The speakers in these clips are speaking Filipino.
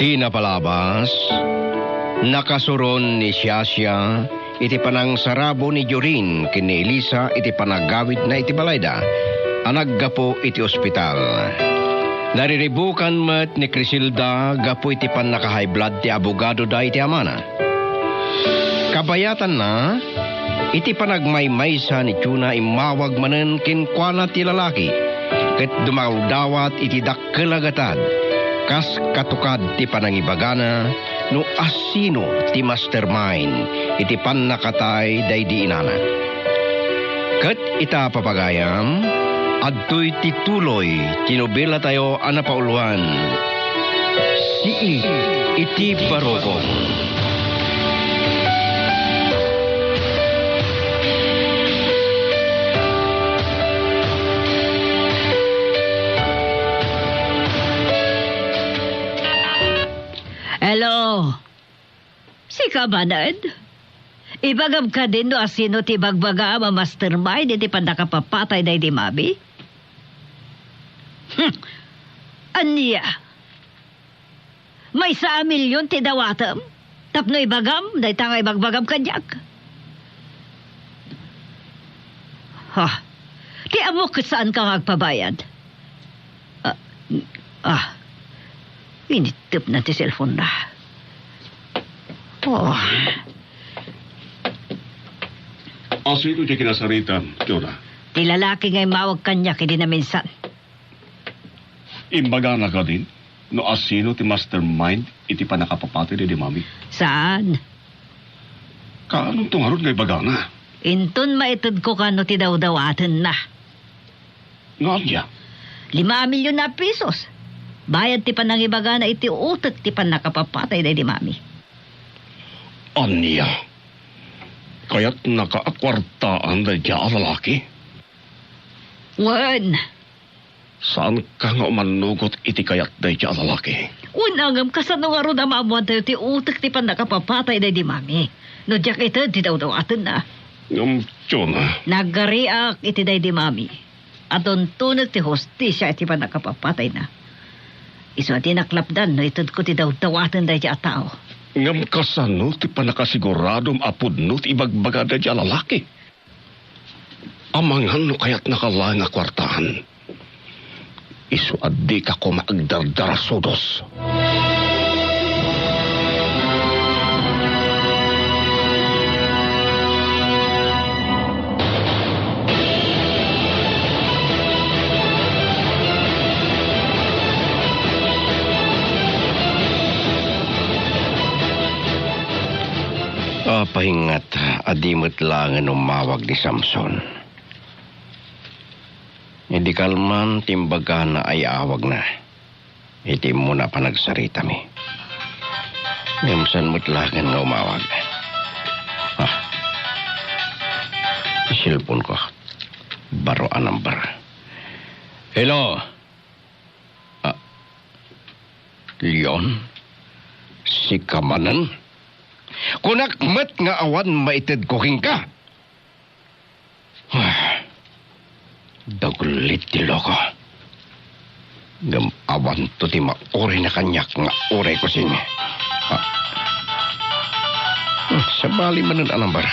Di napalabas, nakasuron ni Siasya, iti panang sarabo ni Jorin, kini Elisa, iti panagawid na iti balayda, anaggapo iti ospital. Nariribukan met ni Crisilda, gapo iti panaka-high blood ti abogado da iti amana. Kabayatan na, iti panagmaymaysa ni Tuna imawag manen kinkwana ti lalaki, ket dumawdawat iti dakkelagatad, kas katukad ti panangibagana, no asino ti mastermind, iti pannakatay daydi inana. Ket ita papagayam, adtoy tituloy, tinobela tayo anapauluan. Si iti barokon. Hello? Si Kabanad? Ibagam ka din no asino ti bagbaga ama mastermind iti pandakapapatay day di mabi? Aniya? May sa milyon ti dawatam? Tapno ibagam, day tangay bagbagam kanyak. Ti amok saan ka agpabayad? Initip na ti cellphone na. Asino ti kinasaritan, Tuna? Ti lalaki nga'y mawag kanya kini na minsan. Imbaga na ka din? No asino ti mastermind iti panakapapati di mami? Saan? Kaanong tungarod nga ibaga na? Inton maitod ko kano ti daw-dawatan na. Nga niya? 5 milyon na pesos. Bayad ti panangibaga na iti utot ti panakapapatay day di mami. Aniya? Kaya't nakaakwartaan na diya lalaki? Wan. Saan ka nga umanugot iti kayat na diya lalaki? Unangam kasano nga ron na maamuan tayo ti utot ti panakapapatay day di mami. No diyak ito ti daw-dawatan na. Tuna? Nagariak iti day di mami. Aton tunag ti hostisya iti panakapapatay na. Iso at inaklapdan no itod ko ti daw-dawatan day diya tao. Ngam kasano ti panakasiguradom apod no ti ibagbaga da diya lalaki? Amangan no kaya't nakalaan nga kwartahan. Iso at di ka ko maagdardara sodos. Pahingat, adimot lang ang umawag ni Samson. Hindi kalman, timbaga na ay awag na. Iti mo na panagsarita mi. Ngamsan mo't lang nga umawag. Isilpon ko. Baro anambar. Hello? Leon? Si Kamanan? Kunak met nga awan maited ko king ka. Dagulit ti loko. Ngam awan to ti mauri na kanyak nga uray ko sini. Sabali manan anambar.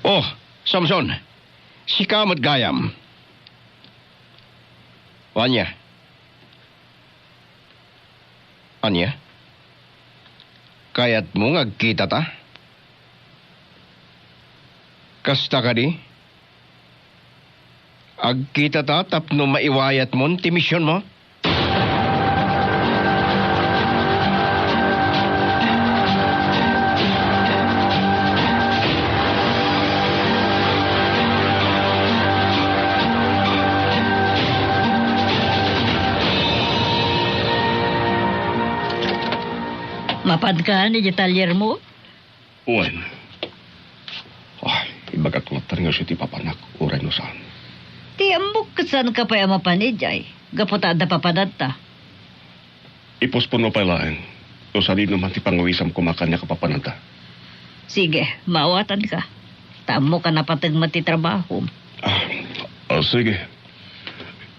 Oh, Samson. Si Kamat Gayam. Anya? Anya? Kayat mo ngagkita ta? Kasta ka di? Agkita ta tapno maiwayat mo ti misyon mo? Mapad ka ni detalyer mo? Uwan. Ibagat mo taringa siya ti papanak. Uray no saan. Ti ambok kasan ka pa mapanijay. Gaputada papadad ta. Ipospon mo pailain. O sali naman ti pangawisam kumakanya kapapananta. Sige, maawatan ka. Tamo ka napatag mati trabaho. Sige.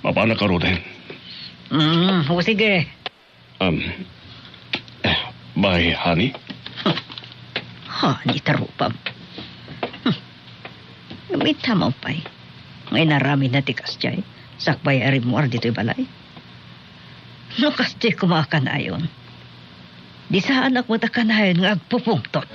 Mapana ka ro din. O sige. Bye, honey. Ni tarupam. Gamita mo pa'y. Ngay narami na tikas dyan. Sakbay arimuar dito'y balay. No kasi kumakanayon. Di sa anak mo takanayon nga agpupungtot.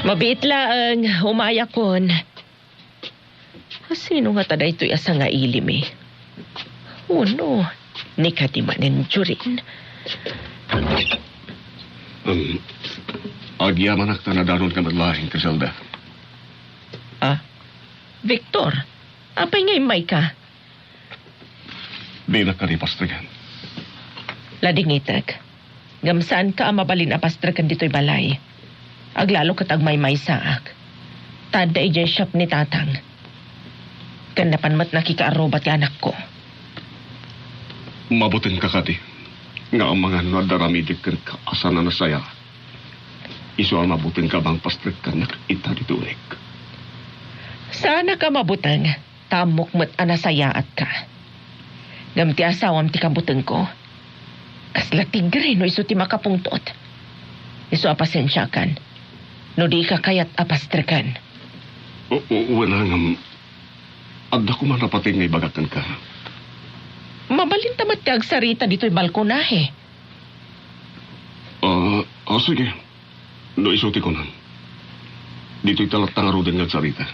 Mabiit laang, umaya kon. Sino nga tada ito'y asa nga ilim eh? Uno, ni katimanin jurin. Agyaman ak tanadanon ka madlahing, Criselda. Victor, apay ngay may ka? Binak ka ni Pastrigan. Ladingitag, gamsaan ka mabalin apastrakan dito'y balay. Aglalo katag may saak. Tada ijay shop ni tatang. Kanapan mat nakikaarobat ka anak ko. Mabutin ka kati. Nga ang mga nadaramidik kan kaasa na nasaya. Iso ang mabutin ka bang pastrik ka nakita dito unik. Sana ka mabutang. Tamok mat anasayaat ka. Gamti asawam ti kabutang ko. Kasla tigre no iso ti makapungtot. Iso apasensya kan. No di ka kayat apastrikan. Wala nga. Adda ko man napating may bagakan ka. Mabalin tamat ka agsarita dito'y balkonahe. Sige. No isuti ko nan. Dito'y talatang arudin nga sarita.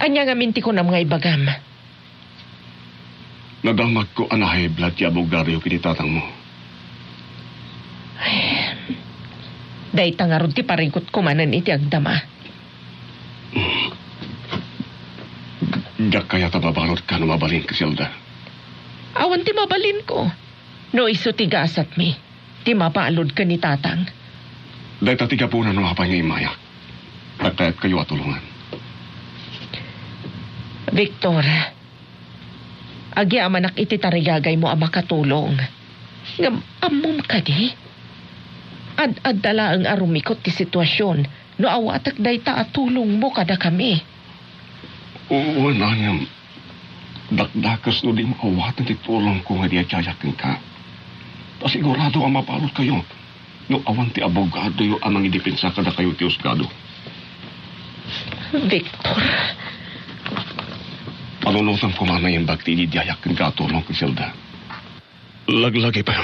Anya nga minti ko na mga ibagam. Nadamag ko anahay blood ya bugaryo kinitatang mo. Day tangarod ti paringkot kumanan iti agdama. Dak kaya tababalot ka na mabalin, Criselda. Awan ti mabalin ko. No iso ti gasat mi. Ti mapaalod ka ni tatang. Day tatiga po na nuhapay nga imayak. Nagkayat kayo at tulungan. Victor, agi amanak iti tarigagay mo ang makatulong. Ngam amom ka di. Ad-adala ang arumikot ti sitwasyon. No awatak day ta at tulong mo kada kami. Wala nga. Dakdakas no di makawatan ti tulong ko nga di atyayakin ka. Pasigurado ang mapalot kayo. No awan ti abogado yung amang idepensa kada kayo ti usgado. Victor. Panunutan ko man na yung bagti di diyayakin ka tulong, Criselda. Laglagi pa.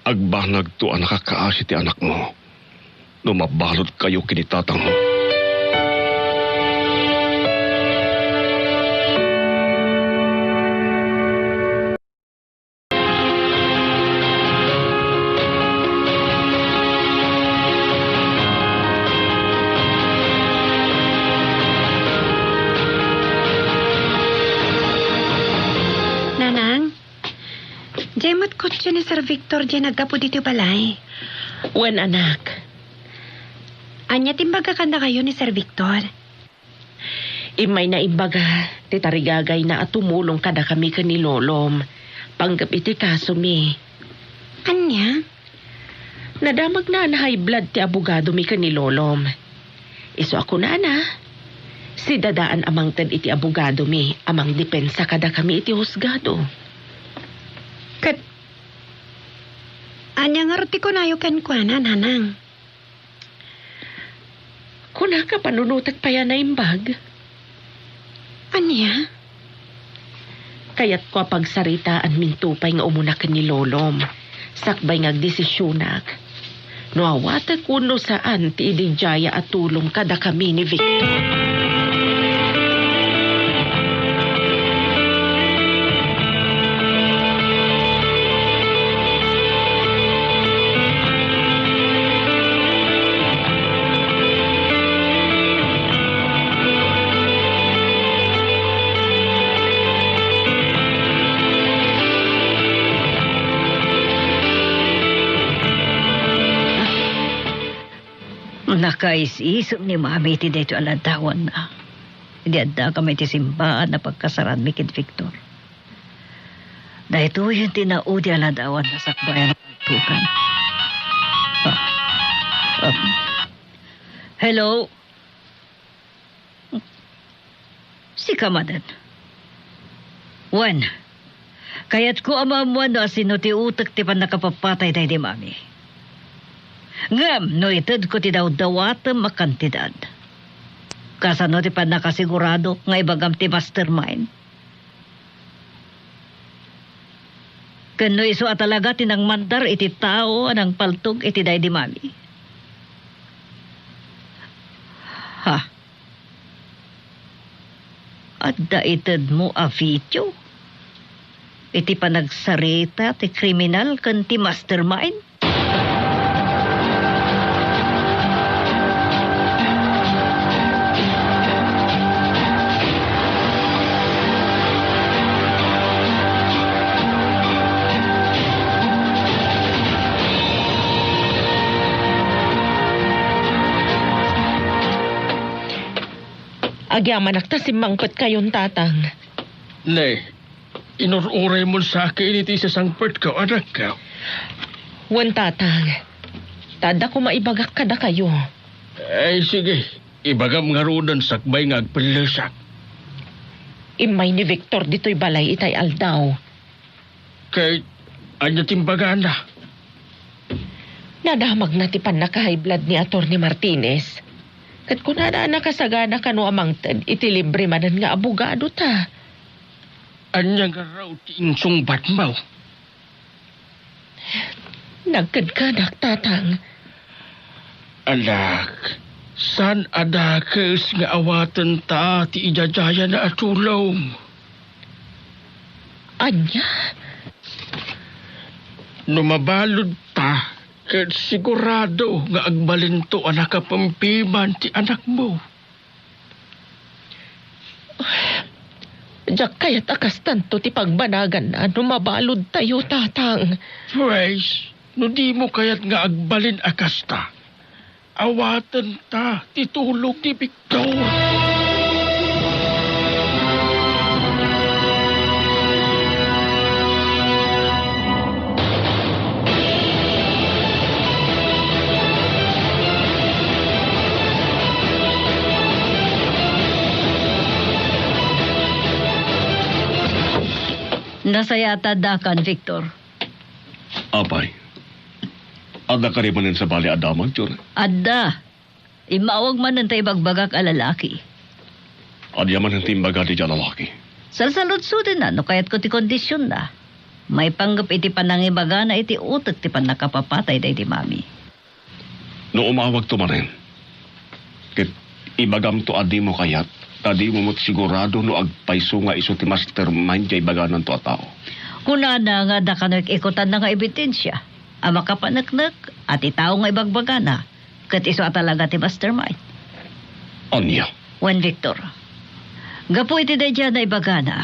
Agbanag to ang nakakaasi ti anak mo. No mabalot kayo kinitatang mo. Nanang, Jemot kotse ni Sir Victor dyan nagkapo dito balay. Wan anak. Anya timbaga ka na kayo ni Sir Victor. Imay na imbaga, titarigagay na at tumulong kada kami kanilolom. Panggap iti kaso mi. Anya? Nadamag na high blood ti abogado mi kanilolom. Iso ako na. Si dadaan amang tad iti abogado mi, amang depensa kada kami iti husgado. Kat... Anya nga roti ko na yukan kwa na, nanang. Kuna ka panunutat pa yan na imbag. Anya? Kaya't ko pagsaritaan mintupay nga umunak ni Lolom. Sakbay nga desisyonak. No awata kuno saan ti idijaya at tulong kada kami ni Victor. Nakais-isip ni Mami ti dito aladawan na. Hindi adda kami ti simbahan na pagkasaran mi kid Victor. Dahito yung tinaudi aladawan na sakbayan ng tukan. Hello? Si Kamadan. Wan. Kaya't ko amamuan no asino ti utak ti pan nakapapatay tayo di Mami. Ngam, no itad ko ti daw dawatam makantidad. Kasano ti pan nakasigurado nga ibagam ti mastermind. Kano iso at talaga tinang mandar iti tao anang paltog iti day di Mami. Ha? Adda itad mo a video? Iti panagsarita ti kriminal kan ti mastermind? Agyaman nagtasimangpet kayon tatang. Ne, inururay mo sa akin iti sa sangpert ka, anak ka. Wan tatang. Tada ko maibagak kada kayo. Ay, sige. Ibagam nga rodan sakbay nga agpalasak. Imay ni Victor dito'y balay itay aldaw. Kay, anya timbagan na. Nadamag na ti pan naka-high blood ni Atty. Martinez. Kat kung nakasagana ka no amang iti libre manan nga abogado ta. Anya nga raw ti insungbat mo. Nagkadkadak tatang. Alak, san adakes nga awatan ta ti ijajaya na atulong? Anya? Numabalod ta, kat sigurado nga agbalinto ang nakapampiman ti anak mo. Diyak kaya't akas tanto ti pagbanagan na numabalod tayo tatang. Pues, no di mo kaya't nga agbalin akas ta. Awatan ta, titulog ni Victor. Nasayata dakan, Victor. Apay, ada ka rin manin sa bali adaman, Chur? Adda. Imawag man ng taibagbagak alalaki. Adya man ang timbaga di dyan lalaki. Salsalud-sudin na, no kaya't ko ti kondisyon na. May panggap iti panangibaga na iti utot ti pan nakapapatay day di Mami. No umawag to manin. Kit ibagam to adi mo kayat, tadi mo mo't sigurado no agpaiso nga iso ti mastermind jay baganan to a tao. Kuna na nga da ka ikutan na nga ebidensya. Ama ka panaknak at itaw nga ibagbaga na. Kat iso at talaga ti mastermind. Anya? Juan Victor. Gapo iti day dyan na ibaga na.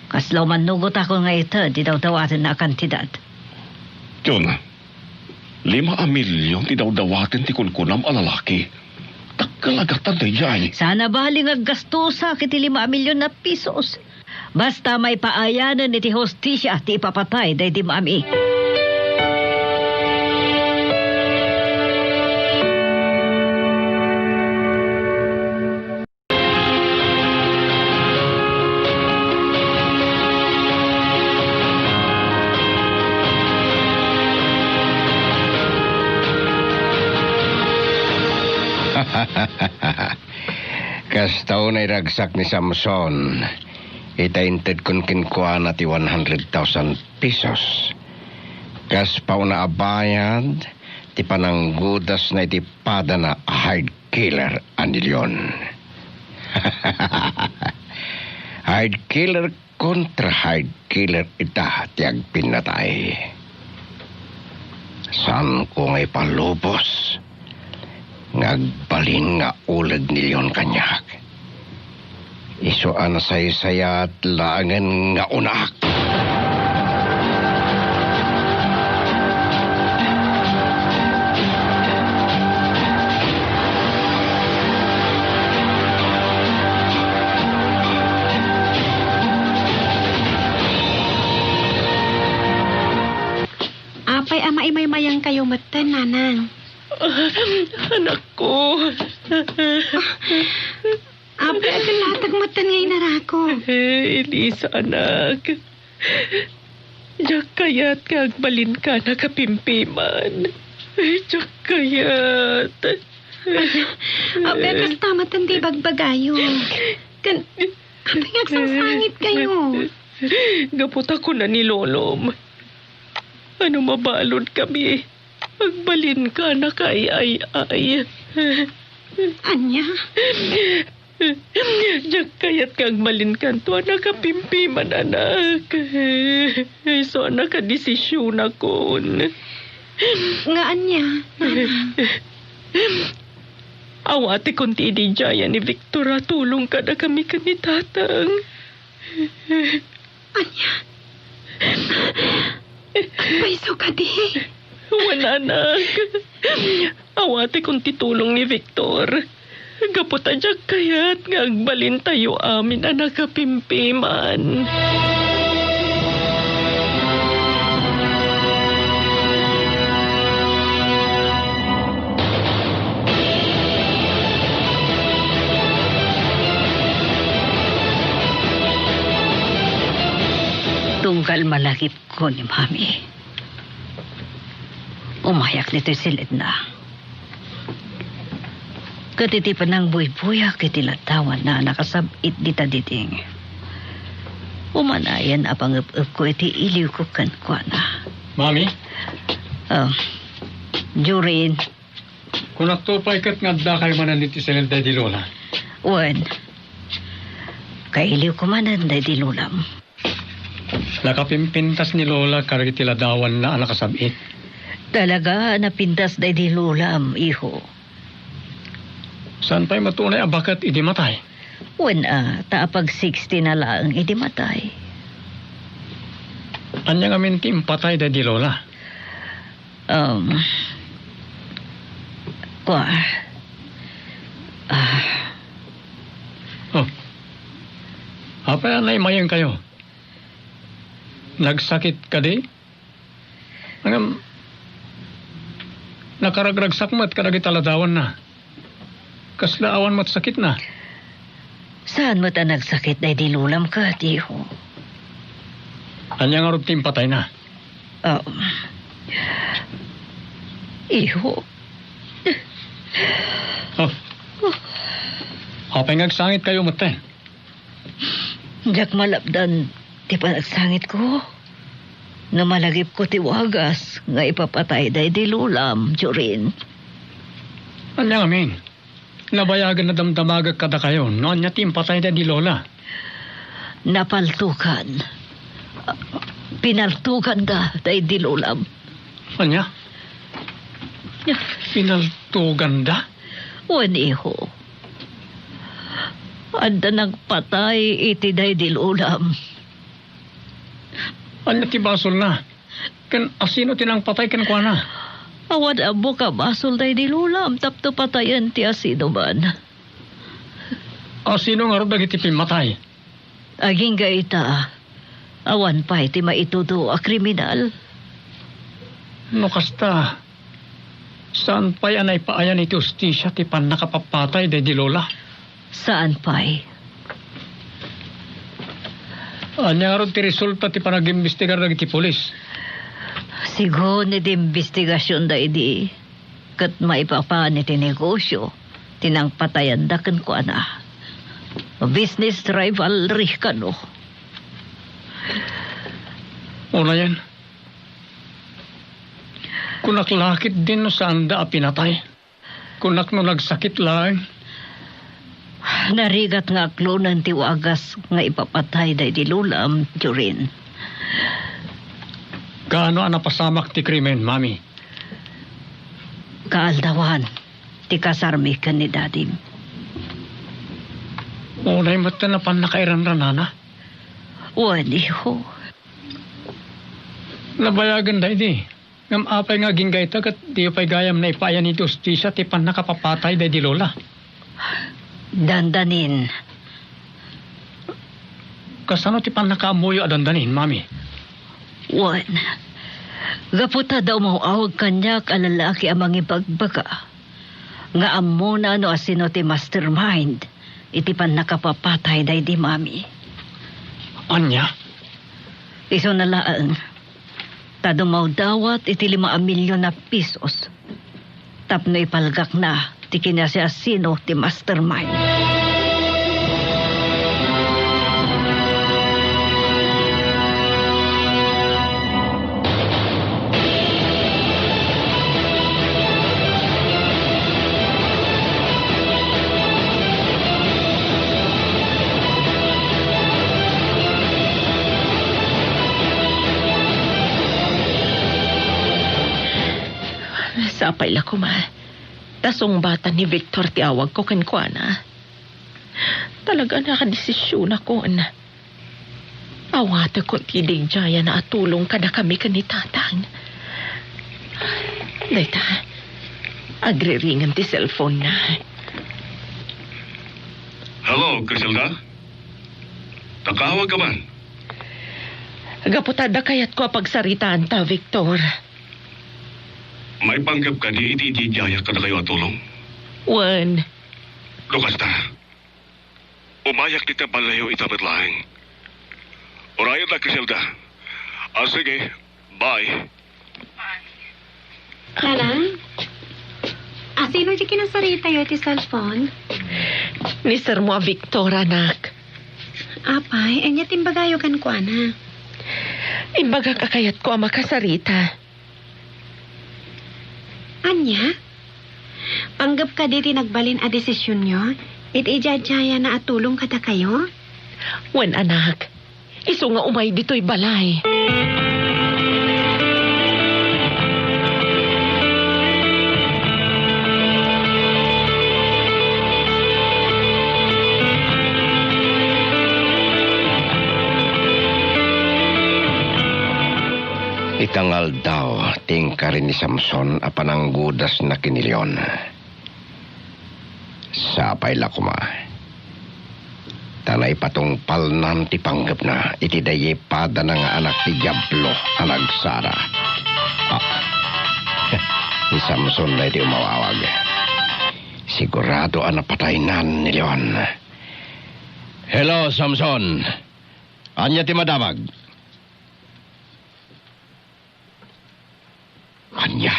Kaslaw man nugot ako nga ito, di daw dawatin na kantidad. Yun, 5 milyon ti daw dawatin ti kunkunam a lalaki. Takalagatan na yan. Sana baling aggastusa kiti 5 milyon na pisos. Basta may paayanan iti hostisya ti ipapatay day di Mami. Kastaw na iragsak ni Samson. Itainted kun kinkuha na ti 100,000 pesos. Kas pauna abayad, ti pananggudas na iti pada na hard killer anilyon. Hard killer kontra hard killer ita ti agpinatay. San ko ngay palubos? Ngagbalin nga ulag nilyon kanyak. Iso ana say-sayat langan nga unak. kay ama imaymayang kayo matan, nanang. Anak ko. Abe, agalatag matan ngayon narako. Elisa, anak. Diyak kayat kagbalin ka na kapimpiman. Diyak kayat. Abe, kasta matan di bagbagayo. Abe, ngagsangsangit kayo. Gapot ako na ni Lolom. Ano mabalod kami? Agbalin ka na kay ay. Anya? Diyak kayat kang malinkan to anak kapimpiman anak. So anak ka desisyon ako. Nga anya, nanang. Awate konti di jaya ni Victor tulong ka na kami kanitatang. Anya? Paiso ka di. Wala anak. Awate konti tulong ni Victor. Gaputa dyak kayat nga agbalin tayo amin anak kapimpiman. Tunggal malagip ko ni Mami. Umayak nito silid na. Katitipan ng buy-buyak itilatawan na nakasabit dita diting. Umanayan apang-up ko iti iliw ko kankwa na. Mami, Jurin, kung nagtupay kat nga da kayo mananiti sa lentay di Lola. Wen, kailiw ko mananday di lulam. Nakapimpintas ni Lola karag itiladawan na nakasabit. Talaga napintas day di lulam, iho. Saan pa'y matunay abakat idi matay? Wen taapag 60 na lang idi matay. Anya nga minti impatay da di Lola. Apa yan ay mayang kayo? Nagsakit ka di? Hanggang nakaragragsakmat ka nagitalatawan na. Kaslaawan mo't sakit na. Saan mo ta nagsakit day di lulam ka, tiho? Anya nga rutim patay na. Iho. Apay ngagsangit kayo mate. Diyak malapdan, ti panagsangit ko. Namalagip ko ti wagas, nga ipapatay day di lulam, Jorin. Anya nga min? Nabayagan na damdamagag kada kayo. No, anya timpatay da di Lola. Napaltukan. Pinaltukan da day di lulam. Anya? Pinaltugan da? Wen iho. Anda nagpatay iti day di lulam. Anya ti basol na? Kan asino tinang patay kan kwa na? Awad abo ka basol day di lulam. Tapto patayan ti asino man. Asino nga rin dagiti pimatay? Aging gaita. Awan pa iti maitudo a kriminal. No kasta. Saan pa'y anay paayan iti ustisya ti pan nakapapatay day di Lola? Saan pa'y? Anya nga rin ti resulta ti panag-imbestigar dagiti polis. Sigon iti investigasyon da idi. Kat maipapaan iti negosyo. Tinang patayan da kan ko ana. Business rivalry ka no. Una yan. Kunak lakit din no saan da pinatay. Kunak no nagsakit lang. Narigat nga aklo ng tiwagas nga ipapatay day di lulam, Jorin. Kaano ang napasamak ti krimen, Mami? Kaaldawan, ti kasarmi ka ni Dadim. Unay mata na pan nakairan-ranana. Waniho. Nabayagan da di. Ngam apay nga ginggay tagat di pa'y gayam na ipayan ni justisya ti pan nakapapatay da di Lola. Dandanin. Kasano ti pan nakaamuyo a dandanin, Mami? Wan. Gaputa daw mauawag kanya kalalaki ang mga ibagbaga. Nga amo na ano asino ti mastermind. Iti pan nakapapatay day di mami. Anya? Iso nalaan. Tadumaw dawat iti 5 milyon na pisos. Tapno ipalgak na ti kina si asino ti mastermind. Sapay la ko ma. Tasong bata ni Victor tiawag ko kankwana. Talaga nakadesisyon ako na. Awata ko tidig jaya na atulong kada kami kanitatang. Dita, agre-ringan ti cellphone na. Hello, Criselda? Nakawag ka man? Gaputada kayat ko pagsaritaan ta, Victor. May panggap ka di ititijaya ka na kayo atulong? Wan, Lukas ta. Umayak di ta palayo itamit lahing. Orayan na, Criselda. Sige, bye. Nanang? Sino di kinasarita yo ti cellphone? ni Sir mo Victor, anak. Apay, anya timbagayo kan ko, ana. Imbaga kakayat ko ang makasarita. Anya? Panggap ka di tinagbalin a desisyon nyo? Ijajaya na atulong kada kayo? Wan, anak. Iso nga umay dito'y balay. Itangal daw, tingkarin ni Samson apanang gudas na kinilyon. Sapay la kuma. Tanay patungpal nan ti panggap na iti daye pada na nga anak ti Diablo ang nagsara. Ni Samson na iti umawawag. Sigurado ang napatay nan ni Leon. Hello, Samson. Anya ti madamag? Anya.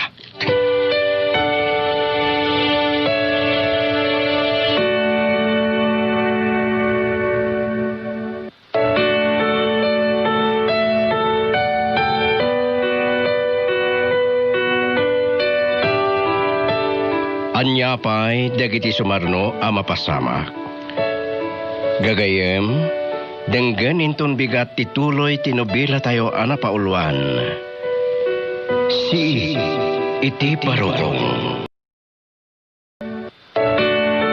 Anya pa'y dagiti sumarno ama pasama. Gagayem, denggan inton bigat tituloy tinubila tayo ana pauluan. Si iti parutong.